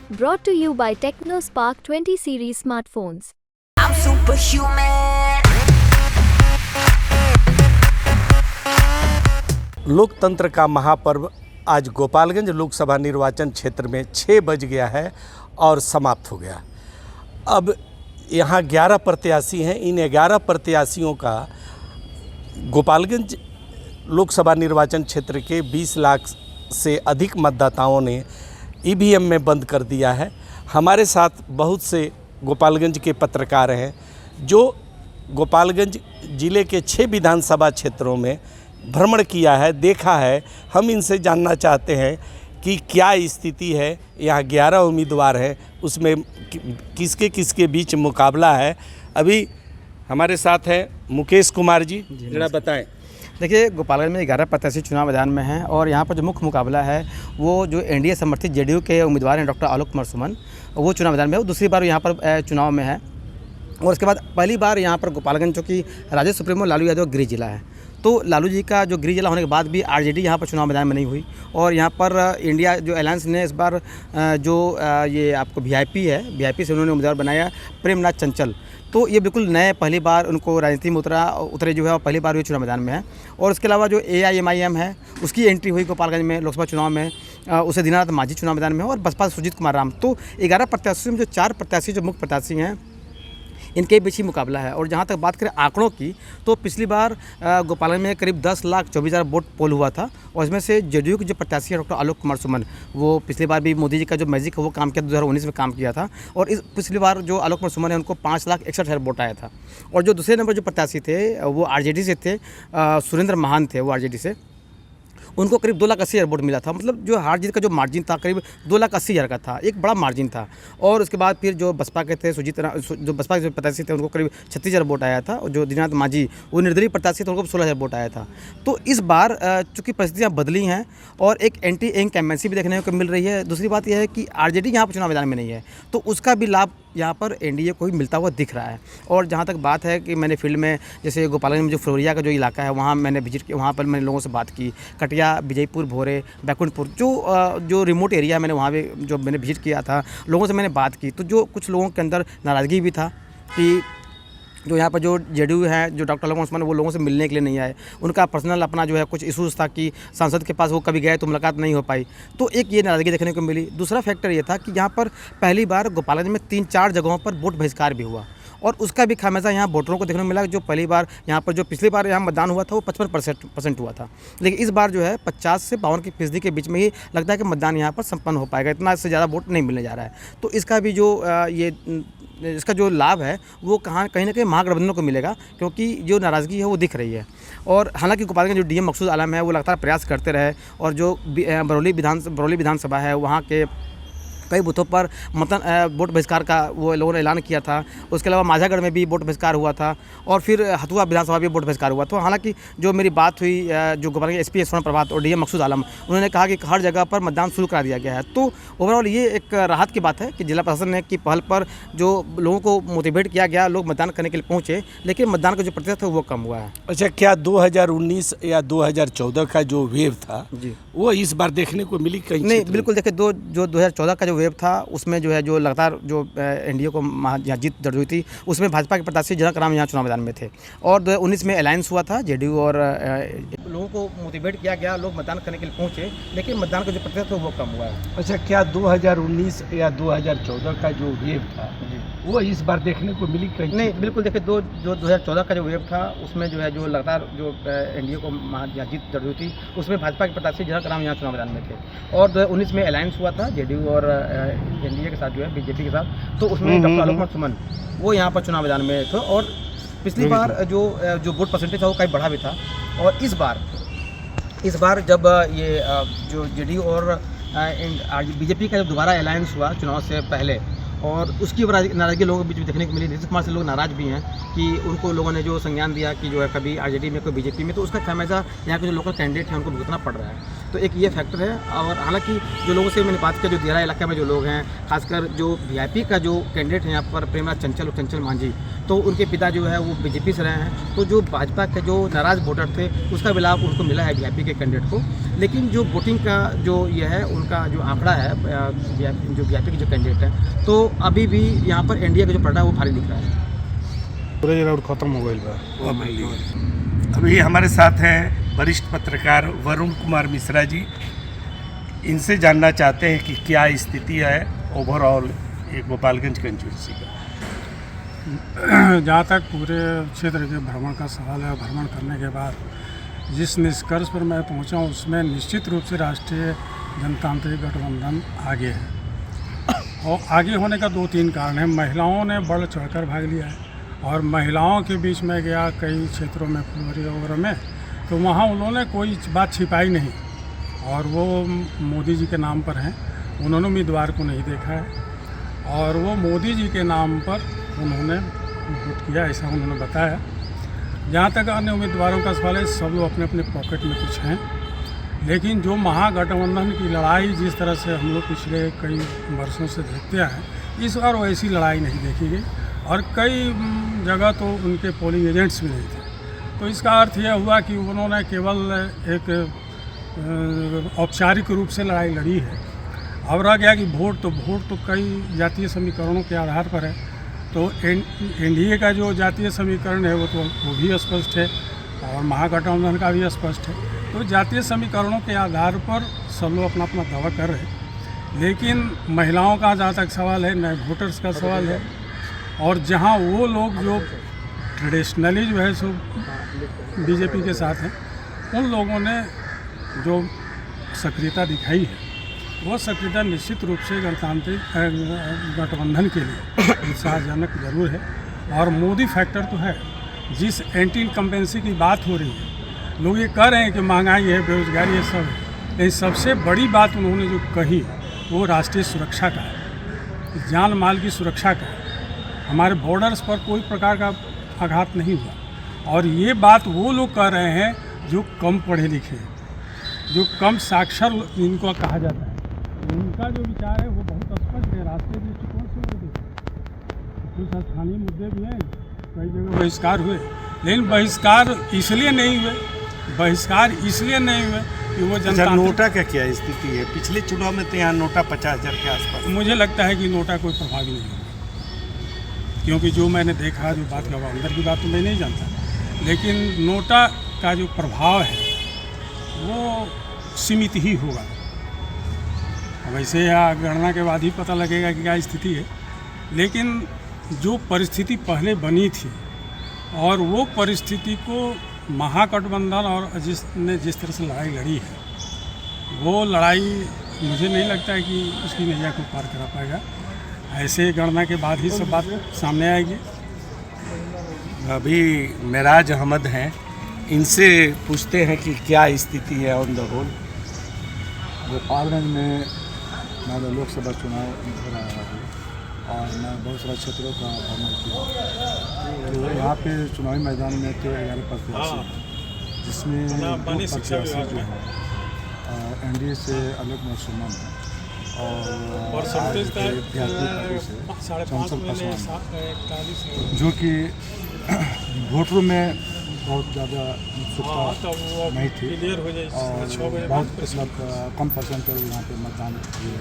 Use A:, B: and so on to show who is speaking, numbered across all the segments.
A: Brought to you by TechnoSpark 20 series smartphones.
B: I'm superhuman.
C: लोकतंत्र का महापर्व आज गोपालगंज लोकसभा निर्वाचन क्षेत्र में 6 बज गया है और समाप्त हो गया। अब यहाँ 11 प्रत्याशी हैं। इन 11 प्रत्याशियों का गोपालगंज लोकसभा निर्वाचन क्षेत्र के 20 लाख से अधिक मतदाताओं ने ईवीएम में बंद कर दिया है। हमारे साथ बहुत से गोपालगंज के पत्रकार हैं जो गोपालगंज ज़िले के 6 विधानसभा क्षेत्रों में भ्रमण किया है, देखा है। हम इनसे जानना चाहते हैं कि क्या स्थिति है। यहाँ 11 उम्मीदवार हैं, उसमें किसके किसके बीच मुकाबला है। अभी हमारे साथ हैं मुकेश कुमार जी, जरा बताएं।
D: देखिए, गोपालगंज में 11 प्रत्याशी चुनाव मैदान में हैं और यहाँ पर जो मुख्य मुकाबला है वो जो एनडीए समर्थित जेडीयू के उम्मीदवार हैं डॉक्टर आलोक कुमार सुमन, वो चुनाव मैदान में है। वो दूसरी बार यहाँ पर चुनाव में है और उसके बाद पहली बार यहाँ पर गोपालगंज चूँकि राज्य सुप्रीमो लालू यादव गृह जिला है, तो लालू जी का जो गृह जिला होने के बाद भी आरजेडी यहाँ पर चुनाव मैदान में नहीं हुई। और यहाँ पर इंडिया जो अलायंस ने इस बार ये आपको वीआईपी से उन्होंने उम्मीदवार बनाया प्रेमनाथ चंचल। तो ये बिल्कुल नए पहली बार उनको राजनीति में उतरे जो है और पहली बार ये चुनाव मैदान में है। और उसके अलावा जो AIMIM है उसकी एंट्री हुई गोपालगंज में लोकसभा चुनाव में, उसे दीनानाथ मांझी चुनाव मैदान में और बसपा सुजीत कुमार राम। तो 11 प्रत्याशियों में जो 4 प्रत्याशी जो मुख्य प्रत्याशी हैं इनके बीच ही मुकाबला है। और जहाँ तक बात करें आंकड़ों की, तो पिछली बार गोपालगंज में करीब 10,24,000 वोट पोल हुआ था और इसमें से जेडीयू के जो प्रत्याशी है डॉक्टर आलोक कुमार सुमन, वो पिछली बार भी मोदी जी का जो मैजिक है वो काम किया, 2019 में काम किया था। और इस पिछली बार जो आलोक कुमार सुमन है उनको 5,61,000 वोट आया था। और जो दूसरे नंबर जो प्रत्याशी थे वो आरजेडी से थे, सुरेंद्र महान थे वो आरजेडी से, उनको करीब 2,80,000 वोट मिला था। मतलब जो हार जीत का जो मार्जिन था करीब 2,80,000 का था, एक बड़ा मार्जिन था। और उसके बाद फिर जो बसपा के थे जो बसपा के प्रत्याशी थे उनको करीब 36,000 वोट आया था। और जो दीनानाथ मांझी वो निर्दलीय प्रत्याशी थे उनको 16,000 वोट आया था। तो इस बार चूँकि परिस्थितियाँ बदली हैं और एक एंटी इंकम्बेंसी भी देखने को मिल रही है। दूसरी बात यह है कि आरजेडी यहाँ पर चुनाव मैदान में नहीं है, तो उसका भी लाभ यहाँ पर एनडीए को भी मिलता हुआ दिख रहा है। और जहाँ तक बात है कि मैंने फील्ड में जैसे गोपालगंज में जो फ्लोरिया का जो इलाका है वहाँ मैंने विजिट किया, वहाँ पर मैंने लोगों से बात की। कटिया, विजयपुर, भोरे, बैकुंठपुर जो रिमोट एरिया मैंने वहाँ भी जो मैंने विजिट किया था, लोगों से मैंने बात की। तो जो कुछ लोगों के अंदर नाराज़गी भी था कि जो यहाँ पर जो जेडीयू है जो डॉक्टर आलोक कुमार वो लोगों से मिलने के लिए नहीं आए। उनका पर्सनल अपना जो है कुछ इशूज़ था कि सांसद के पास वो कभी गए तो मुलाकात नहीं हो पाई, तो एक ये नाराज़गी देखने को मिली। दूसरा फैक्टर ये था कि यहाँ पर पहली बार गोपालगंज में 3-4 जगहों पर वोट बहिष्कार भी हुआ और उसका भी खामियाजा यहाँ वोटरों को देखने को मिला। जो पहली बार यहाँ पर जो पिछली बार यहाँ मतदान हुआ था वो 55% हुआ था, लेकिन इस बार जो है 50 से 52% के बीच में ही लगता है कि मतदान यहाँ पर संपन्न हो पाएगा। इतना इससे ज़्यादा वोट नहीं मिलने जा रहा है। तो इसका भी जो इसका जो लाभ है वो कहीं ना कहीं महागठबंधनों को मिलेगा, क्योंकि जो नाराज़गी है वो दिख रही है। और हालांकि गोपालगंज जो डीएम मकसूद आलम है वो लगातार प्रयास करते रहे और जो बरौली विधानसभा है वहाँ के कई बूथों पर वोट बहिष्कार का वो लोगों ने ऐलान किया था। उसके अलावा माझागढ़ में भी वोट बहिष्कार हुआ था और फिर हथुआ विधानसभा भी वोट बहिष्कार हुआ। तो हालांकि जो मेरी बात हुई जो गोपालगंज एसपी स्वर्ण प्रभात और डीएम मकसूद आलम, उन्होंने कहा कि हर जगह पर मतदान शुरू करा दिया गया है। तो ओवरऑल ये एक राहत की बात है कि जिला प्रशासन की पहल पर जो लोगों को मोटिवेट किया गया, लोग मतदान करने के लिए पहुँचे, लेकिन मतदान का जो प्रतिशत है वो कम हुआ है।
C: अच्छा, क्या 2019 या 2014 का जो वेव था
D: जी
C: वो इस बार देखने को मिली कहीं?
D: नहीं, बिल्कुल। देखिए, जो 2014 का जो वेव था उसमें जो है जो लगातार जो एनडीए को यहाँ जीत दर्ज हुई थी, उसमें भाजपा के प्रत्याशी जनक राम यहाँ चुनाव मैदान में थे। और 2019 में अलायंस हुआ था जेडीयू और लोगों को मोटिवेट किया गया, लोग मतदान करने के लिए पहुँचे, लेकिन मतदान का जो प्रतिशत है वो कम हुआ है।
C: अच्छा, क्या 2019 या 2014 का जो वेव था वो इस बार देखने को मिली कहीं?
D: नहीं, बिल्कुल। देखिए, जो 2014 का जो वेव था उसमें जो है जो लगातार जो एनडीए को यहाँ जीत दर्ज हुई थी, उसमें भाजपा के प्रत्याशी जनक राम यहाँ चुनाव मैदान में थे। और 2019 में अलायंस हुआ था जेडीयू और एनडीए के साथ जो है बीजेपी के साथ, तो उसमें डॉक्टर आलोक कुमार सुमन वो यहाँ पर चुनाव मैदान में थे। और पिछली बार जो वोट परसेंटेज था वो कहीं बढ़ा भी था। और इस बार जब ये जो जेडीयू और बीजेपी का जब दोबारा अलायंस हुआ चुनाव से पहले, और उसकी नाराज़गी लोगों के बीच में देखने को मिली। नीतीश कुमार से लोग नाराज़ भी हैं कि उनको लोगों ने जो संज्ञान दिया कि जो है कभी आरजेडी में कोई बीजेपी में, तो उसका खामियाजा यहाँ के जो लोकल कैंडिडेट हैं उनको भुगतना पड़ रहा है। तो एक ये फैक्टर है। और हालांकि जो लोगों से मैंने बात किया, जो दियारा इलाके में जो लोग हैं, खासकर जो वीआईपी का जो कैंडिडेट है यहाँ पर प्रेमराज चंचल मांझी, तो उनके पिता जो है वो बीजेपी से रहे हैं। तो जो भाजपा के जो नाराज़ वोटर थे उसका भी लाभ उनको मिला है वीआईपी के कैंडिडेट को। लेकिन जो वोटिंग का जो ये है उनका जो आंकड़ा है जो वीआईपी के जो कैंडिडेट है, तो अभी भी यहाँ पर एनडीए का जो पलड़ा है वो भारी दिख रहा है।
E: पूरे जिला खत्म हो गई।
C: अभी हमारे साथ हैं वरिष्ठ पत्रकार वरुण कुमार मिश्रा जी। इनसे जानना चाहते हैं कि क्या स्थिति है ओवरऑल ये गोपालगंज कंस्टिट्यूंसी का।
E: जहाँ तक पूरे क्षेत्र के भ्रमण का सवाल है, भ्रमण करने के बाद जिस निष्कर्ष पर मैं पहुँचा हूँ उसमें निश्चित रूप से राष्ट्रीय जनतांत्रिक गठबंधन आगे है। और आगे होने का 2-3 कारण है। महिलाओं ने बढ़ चढ़कर भाग लिया है और महिलाओं के बीच में गया कई क्षेत्रों में, फुलवारी वगैरह में, तो वहाँ उन्होंने कोई बात छिपाई नहीं और वो मोदी जी के नाम पर हैं। उन्होंने उम्मीदवार को नहीं देखा है और वो मोदी जी के नाम पर उन्होंने वोट किया, ऐसा उन्होंने बताया। जहाँ तक अन्य उम्मीदवारों का सवाल है, सब लोग अपने अपने पॉकेट में कुछ हैं, लेकिन जो महागठबंधन की लड़ाई जिस तरह से हम लोग पिछले कई वर्षों से देखते हैं, इस बार वैसी लड़ाई नहीं देखी गई और कई जगह तो उनके पोलिंग एजेंट्स भी नहीं थे। तो इसका अर्थ यह हुआ कि उन्होंने केवल एक औपचारिक रूप से लड़ाई लड़ी है। अब रह गया कि वोट तो कई जातीय समीकरणों के आधार पर है। तो एनडीए का जो जातीय समीकरण है वो भी स्पष्ट है और महागठबंधन का भी स्पष्ट है। तो जातीय समीकरणों के आधार पर सब लोग अपना अपना दावा कर रहे हैं, लेकिन महिलाओं का जहाँ तक सवाल है, नए वोटर्स का सवाल है, और जहाँ वो लोग जो ट्रेडिशनली जो है सो बीजेपी के साथ हैं, उन लोगों ने जो सक्रियता दिखाई है वो सक्रियता निश्चित रूप से गणतांत्रिक गठबंधन के लिए उत्साहजनक जरूर है। और मोदी फैक्टर तो है। जिस एंटी इनकम्पेंसी की बात हो रही है, लोग ये कह रहे हैं कि महंगाई है, बेरोजगारी है, सब है, लेकिन सबसे बड़ी बात उन्होंने जो कही वो राष्ट्रीय सुरक्षा का है, जान माल की सुरक्षा का है। हमारे बॉर्डर्स पर कोई प्रकार का आघात नहीं हुआ। और ये बात वो लोग कह रहे हैं जो कम पढ़े लिखे हैं, जो कम साक्षर इनको कहा जाता है। उनका जो विचार है वो बहुत स्पष्ट है, राष्ट्रीय दृष्टिकोण से वो देखते। कुछ स्थानीय मुद्दे भी हैं, कई जगह बहिष्कार हुए, लेकिन बहिष्कार इसलिए नहीं हुए कि वो जनता।
C: नोटा का क्या स्थिति है? पिछले चुनाव में तो यहाँ नोटा 50,000 के आसपास।
E: मुझे लगता है कि नोटा कोई प्रभावी नहीं होगा, क्योंकि जो मैंने देखा, जो बात का अंदर की बात तो मैं नहीं जानता, लेकिन नोटा का जो प्रभाव है वो सीमित ही होगा। वैसे गणना के बाद ही पता लगेगा कि क्या स्थिति है, लेकिन जो परिस्थिति पहले बनी थी और वो परिस्थिति को महागठबंधन और जिस तरह से लड़ाई लड़ी है, वो लड़ाई मुझे नहीं लगता है कि उसकी नैया को पार करा पाएगा। ऐसे गणना के बाद ही सब बात सामने आएगी।
C: अभी मेराज अहमद हैं, इनसे पूछते हैं कि क्या स्थिति है ऑन द होल।
F: गोपालगंज में मैं लोकसभा चुनाव हो रहा है और मैं बहुत सारे क्षेत्रों का भ्रमण किया। तो यहाँ पे चुनावी मैदान में तो 11 प्रत्याशी, जिसमें 2 प्रत्याशी जो है एनडीए से आलोक सुमन और पार्टी से चंचल पासवान, जो कि वोटरों में बहुत ज़्यादा उत्सुकता नहीं थी और बहुत कम परसेंटेज यहाँ पे मतदान हुए।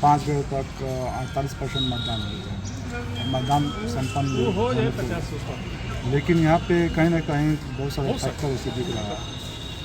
F: 5 बजे तक 48% मतदान हुए, मतदान संपन्न हुए। लेकिन यहाँ पे कहीं ना कहीं बहुत सारे फैक्टर ऐसे दिख रहा है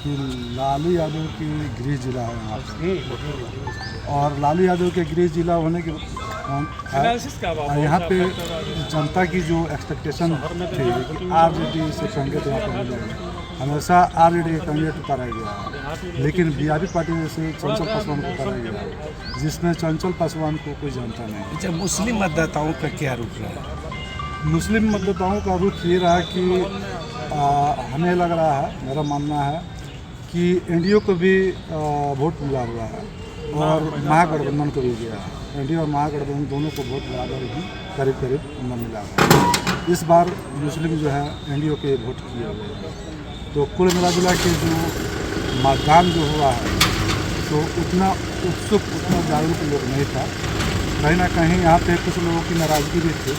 F: कि लालू यादव की गृह जिला है यहाँ पे, और लालू यादव के गृह जिला होने के यहाँ पे जनता की जो एक्सपेक्टेशन थी कि आरजेडी से कैंडिडेट यहाँ पर मिलेगा, हमेशा आरजेडी का कैंडिडेट उतारा गया है, लेकिन वीआईपी पार्टी में से चंचल पासवान को उतारा गया, जिसमें चंचल पासवान को कोई जानता नहीं।
C: अच्छा, मुस्लिम मतदाताओं का क्या रुख रहा है?
F: मुस्लिम मतदाताओं का रुख ये रहा कि हमें लग रहा है, मेरा मानना है कि एनडीए को भी वोट मिला हुआ है और महागठबंधन को भी गया है। एनडीए और महागठबंधन दोनों को वोट बराबर ही करीब करीब मिला हुआ है। इस बार मुस्लिम जो है एनडीए के वोट किए हुए हैं। तो कुल मिला जुला के जो मतदान जो हुआ है तो उतना उत्सुक, उतना जागरूक लोग नहीं था। कहीं ना कहीं यहाँ पे कुछ लोगों की नाराज़गी भी थी।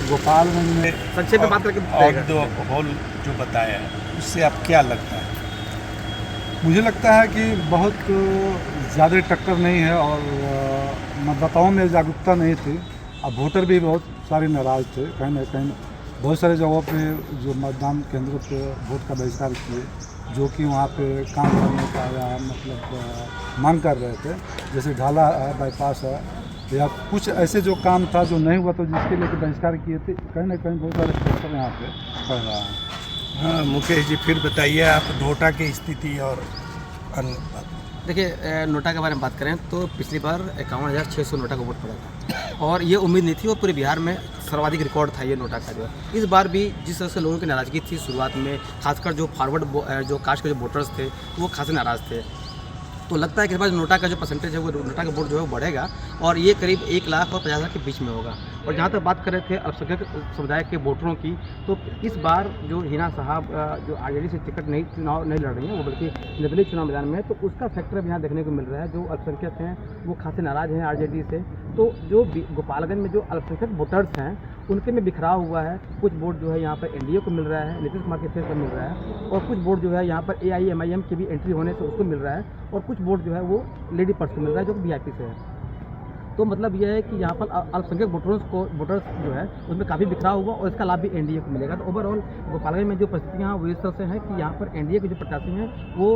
F: गोपालगंज में
D: संक्षेप में बात करके
C: और दो होल जो बताया है उससे आप क्या लगता है?
F: मुझे लगता है कि बहुत ज़्यादा टक्कर नहीं है और मतदाताओं में जागरूकता नहीं थी। अब वोटर भी बहुत सारे नाराज़ थे। कहीं ना कहीं बहुत सारे जगहों पे जो मतदान केंद्रों पे वोट का बहिष्कार किए, जो कि वहाँ पे काम करने का या मतलब मांग कर रहे थे, जैसे ढाला है, बाईपास है, या कुछ ऐसे जो काम था जो नहीं हुआ तो जिसके लिए बहिष्कार किए थे। कहीं ना कहीं बहुत सारे फैक्टर यहाँ पे पड़ रहा है।
C: हाँ मुकेश जी, फिर बताइए आप नोटा की स्थिति और अन्य बात।
D: देखिए, नोटा के बारे में बात करें तो पिछली बार 51,600 नोटा का वोट पड़ा था और ये उम्मीद नहीं थी, वो पूरे बिहार में सर्वाधिक रिकॉर्ड था ये नोटा का जो है। इस बार भी जिस तरह से लोगों की नाराज़गी थी शुरुआत में, खासकर जो फॉरवर्ड जो कास्ट के जो वोटर्स थे वो खासे नाराज़ थे। तो लगता है कि इस बार नोटा का जो परसेंटेज है वो नोटा का वोट जो है वो बढ़ेगा और ये करीब 1,50,000 और 50,000 के बीच में होगा। और जहाँ तक बात कर रहे थे अल्पसंख्यक समुदाय के वोटरों की, तो इस बार जो हिना साहब जो आरजेडी से टिकट चुनाव नहीं लड़ रही हैं, वो बल्कि निर्दलीय चुनाव मैदान में है, तो उसका फैक्टर अब यहाँ देखने को मिल रहा है। जो अल्पसंख्यक हैं वो खासे नाराज़ हैं आरजेडी से। तो जो गोपालगंज में जो अल्पसंख्यक वोटर्स हैं उनके में बिखराव हुआ है। कुछ वोट जो है यहाँ पर एनडीए को मिल रहा है, नीतीश कुमार के फेस पर मिल रहा है, और कुछ वोट जो है यहाँ पर एआईएमआईएम की भी एंट्री होने से उसको मिल रहा है, और कुछ वोट जो है वो लेडी पर्स को मिल रहा है जो कि वीआईपी से है। तो मतलब यह है कि यहाँ पर अल्पसंख्यक वोटर्स जो है उसमें काफ़ी बिखराव हुआ और इसका लाभ भी एनडीए को मिलेगा। तो ओवरऑल गोपालगंज में जो परिस्थितियाँ हैं वो इस तरह से हैं कि यहाँ पर एनडीए के जो प्रत्याशी हैं वो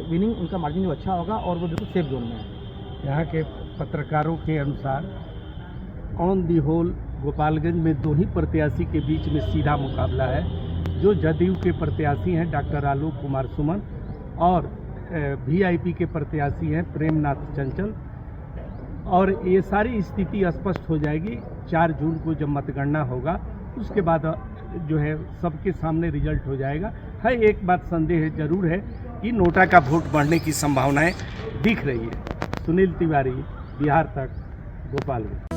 D: विनिंग उनका मार्जिन जो अच्छा होगा और वो बिल्कुल सेफ जोन में है।
C: यहाँ के पत्रकारों के अनुसार ऑन दी होल गोपालगंज में दो ही प्रत्याशी के बीच में सीधा मुकाबला है। जो जदयू के प्रत्याशी हैं डॉक्टर आलोक कुमार सुमन और वीआईपी के प्रत्याशी हैं प्रेमनाथ चंचल। और ये सारी स्थिति स्पष्ट हो जाएगी 4 जून को जब मतगणना होगा, उसके बाद जो है सबके सामने रिजल्ट हो जाएगा। है एक बात संदेह जरूर है कि नोटा का वोट बढ़ने की संभावनाएं दिख रही है। सुनील तिवारी, बिहार तक, गोपालगंज।